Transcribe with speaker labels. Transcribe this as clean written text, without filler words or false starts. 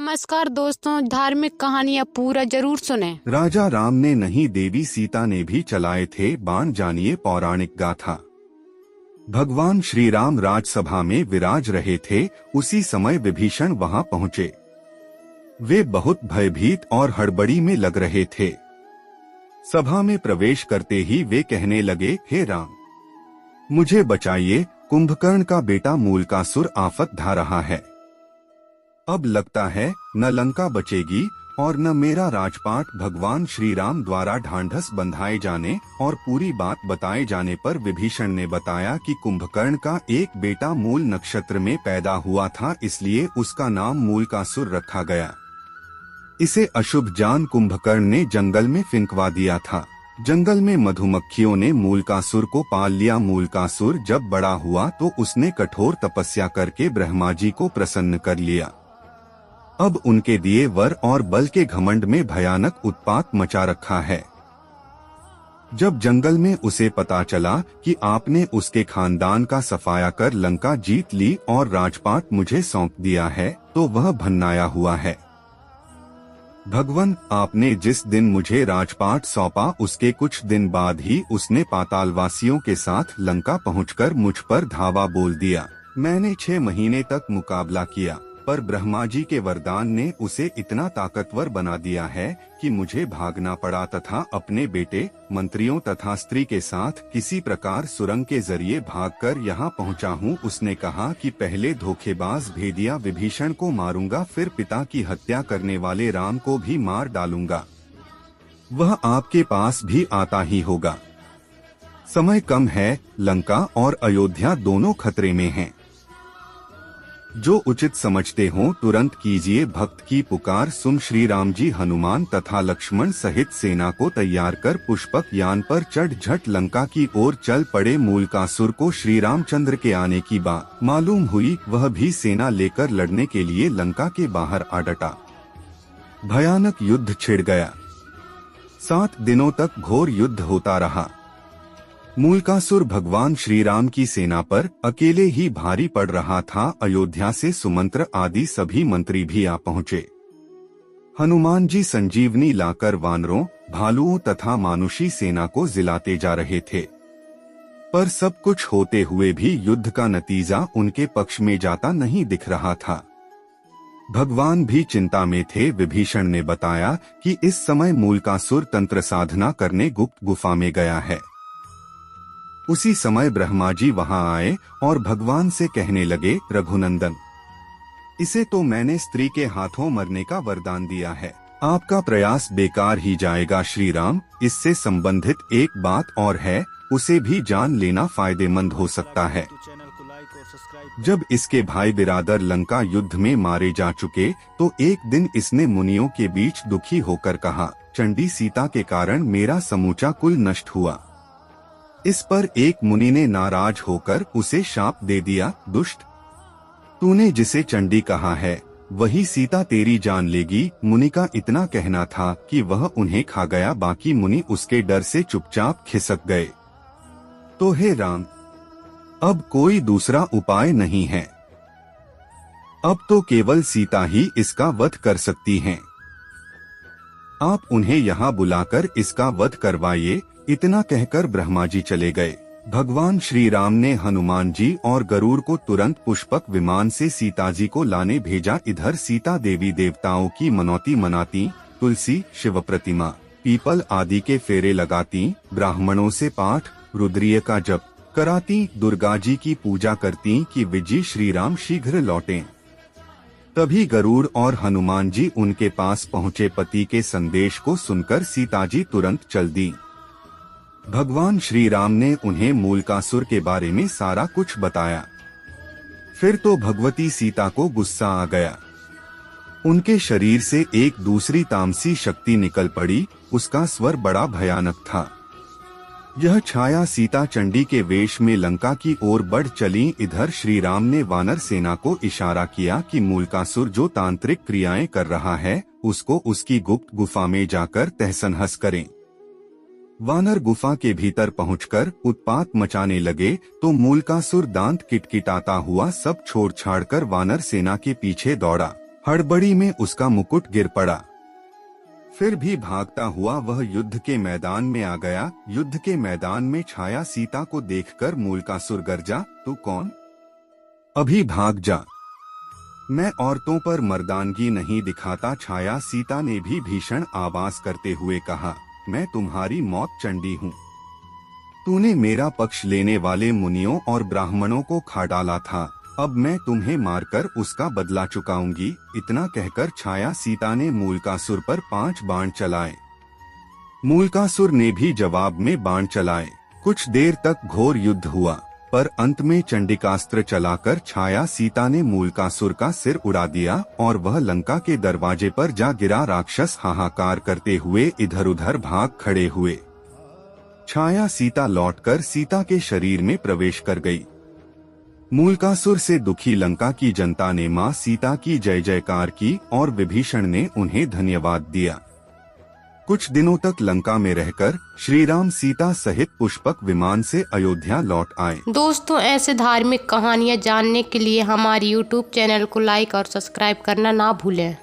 Speaker 1: नमस्कार दोस्तों, धार्मिक कहानियाँ पूरा जरूर सुने।
Speaker 2: राजा राम ने नहीं, देवी सीता ने भी चलाए थे बाण, जानिए पौराणिक गाथा। भगवान श्री राम राजसभा में विराज रहे थे। उसी समय विभीषण वहां पहुंचे। वे बहुत भयभीत और हड़बड़ी में लग रहे थे। सभा में प्रवेश करते ही वे कहने लगे, हे राम, मुझे बचाइए, कुंभकर्ण का बेटा मूलकासुर आफत ढा रहा है। अब लगता है न लंका बचेगी और न मेरा राजपाट। भगवान श्री राम द्वारा ढांढस बंधाए जाने और पूरी बात बताए जाने पर विभीषण ने बताया कि कुंभकर्ण का एक बेटा मूल नक्षत्र में पैदा हुआ था, इसलिए उसका नाम मूलकासुर रखा गया। इसे अशुभ जान कुंभकर्ण ने जंगल में फिंकवा दिया था। जंगल में मधुमक्खियों ने मूलकासुर को पाल लिया। मूलकासुर जब बड़ा हुआ तो उसने कठोर तपस्या करके ब्रह्मा जी को प्रसन्न कर लिया। अब उनके दिए वर और बल के घमंड में भयानक उत्पात मचा रखा है। जब जंगल में उसे पता चला कि आपने उसके खानदान का सफाया कर लंका जीत ली और राजपाट मुझे सौंप दिया है, तो वह भन्नाया हुआ है। भगवन, आपने जिस दिन मुझे राजपाट सौंपा उसके कुछ दिन बाद ही उसने पातालवासियों के साथ लंका पहुंचकर मुझ पर धावा बोल दिया। मैंने 6 महीने तक मुकाबला किया, पर ब्रह्मा जी के वरदान ने उसे इतना ताकतवर बना दिया है कि मुझे भागना पड़ा तथा अपने बेटे, मंत्रियों तथा स्त्री के साथ किसी प्रकार सुरंग के जरिए भागकर यहाँ पहुँचा हूँ। उसने कहा कि पहले धोखेबाज भेदिया विभीषण को मारूंगा, फिर पिता की हत्या करने वाले राम को भी मार डालूंगा। वह आपके पास भी आता ही होगा। समय कम है, लंका और अयोध्या दोनों खतरे में हैं। जो उचित समझते हो तुरंत कीजिए। भक्त की पुकार सुन श्री राम जी हनुमान तथा लक्ष्मण सहित सेना को तैयार कर पुष्पक यान पर चढ़ झट लंका की ओर चल पड़े। मूलकासुर को श्री रामचंद्र के आने की बात मालूम हुई। वह भी सेना लेकर लड़ने के लिए लंका के बाहर आ डटा। भयानक युद्ध छिड़ गया। 7 दिनों तक घोर युद्ध होता रहा। मूलकासुर भगवान श्री राम की सेना पर अकेले ही भारी पड़ रहा था। अयोध्या से सुमंत्र आदि सभी मंत्री भी आ पहुँचे। हनुमान जी संजीवनी लाकर वानरों, भालुओं तथा मानुषी सेना को जिलाते जा रहे थे, पर सब कुछ होते हुए भी युद्ध का नतीजा उनके पक्ष में जाता नहीं दिख रहा था। भगवान भी चिंता में थे। विभीषण ने बताया कि इस समय मूलकासुर तंत्र साधना करने गुप्त गुफा में गया है। उसी समय ब्रह्मा जी वहां आए और भगवान से कहने लगे, रघुनंदन, इसे तो मैंने स्त्री के हाथों मरने का वरदान दिया है, आपका प्रयास बेकार ही जाएगा। श्री राम, इससे संबंधित एक बात और है, उसे भी जान लेना फायदेमंद हो सकता है। जब इसके भाई बिरादर लंका युद्ध में मारे जा चुके तो एक दिन इसने मुनियों के बीच दुखी होकर कहा, चंडी सीता के कारण मेरा समूचा कुल नष्ट हुआ। इस पर एक मुनि ने नाराज होकर उसे शाप दे दिया, दुष्ट, तूने जिसे चंडी कहा है वही सीता तेरी जान लेगी। मुनि का इतना कहना था कि वह उन्हें खा गया। बाकी मुनि उसके डर से चुपचाप खिसक गए। तो हे राम, अब कोई दूसरा उपाय नहीं है। अब तो केवल सीता ही इसका वध कर सकती हैं। आप उन्हें यहाँ बुलाकर इसका वध करवाइए। इतना कहकर ब्रह्मा जी चले गए। भगवान श्री राम ने हनुमान जी और गरुड़ को तुरंत पुष्पक विमान से सीता जी को लाने भेजा। इधर सीता देवी देवताओं की मनौती मनाती, तुलसी, शिव प्रतिमा, पीपल आदि के फेरे लगाती, ब्राह्मणों से पाठ, रुद्रीय का जप कराती, दुर्गा जी की पूजा करती कि विजय श्री राम शीघ्र लौटें। तभी गरुड़ और हनुमान जी उनके पास पहुँचे। पति के संदेश को सुनकर सीता जी तुरंत चल दी। भगवान श्री राम ने उन्हें मूलकासुर के बारे में सारा कुछ बताया। फिर तो भगवती सीता को गुस्सा आ गया। उनके शरीर से एक दूसरी तामसी शक्ति निकल पड़ी। उसका स्वर बड़ा भयानक था। यह छाया सीता चंडी के वेश में लंका की ओर बढ़ चली। इधर श्री राम ने वानर सेना को इशारा किया कि मूलकासुर जो तांत्रिक क्रियाएं कर रहा है उसको उसकी गुप्त गुफा में जाकर तहस-नहस करें। वानर गुफा के भीतर पहुंचकर उत्पात मचाने लगे तो मूलकासुर दांत किटकिटाता हुआ सब छोड़ छाड़कर वानर सेना के पीछे दौड़ा। हड़बड़ी में उसका मुकुट गिर पड़ा। फिर भी भागता हुआ वह युद्ध के मैदान में आ गया। युद्ध के मैदान में छाया सीता को देखकर मूलकासुर गरजा, तू कौन? अभी भाग जा, मैं औरतों पर मर्दानगी नहीं दिखाता। छाया सीता ने भी भीषण आवाज करते हुए कहा, मैं तुम्हारी मौत चंडी हूँ। तूने मेरा पक्ष लेने वाले मुनियों और ब्राह्मणों को खा डाला था, अब मैं तुम्हें मारकर उसका बदला चुकाऊंगी। इतना कहकर छाया सीता ने मूलकासुर पर 5 बाण चलाए। मूलकासुर ने भी जवाब में बाण चलाए। कुछ देर तक घोर युद्ध हुआ, पर अंत में चंडिकास्त्र चलाकर छाया सीता ने मूलकासुर का सिर उड़ा दिया और वह लंका के दरवाजे पर जा गिरा। राक्षस हाहाकार करते हुए इधर उधर भाग खड़े हुए। छाया सीता लौटकर सीता के शरीर में प्रवेश कर गई। मूलकासुर से दुखी लंका की जनता ने मां सीता की जय जयकार की और विभीषण ने उन्हें धन्यवाद दिया। कुछ दिनों तक लंका में रहकर श्री राम सीता सहित पुष्पक विमान से अयोध्या लौट आए।
Speaker 1: दोस्तों, ऐसे धार्मिक कहानियाँ जानने के लिए हमारे YouTube चैनल को लाइक और सब्सक्राइब करना ना भूलें।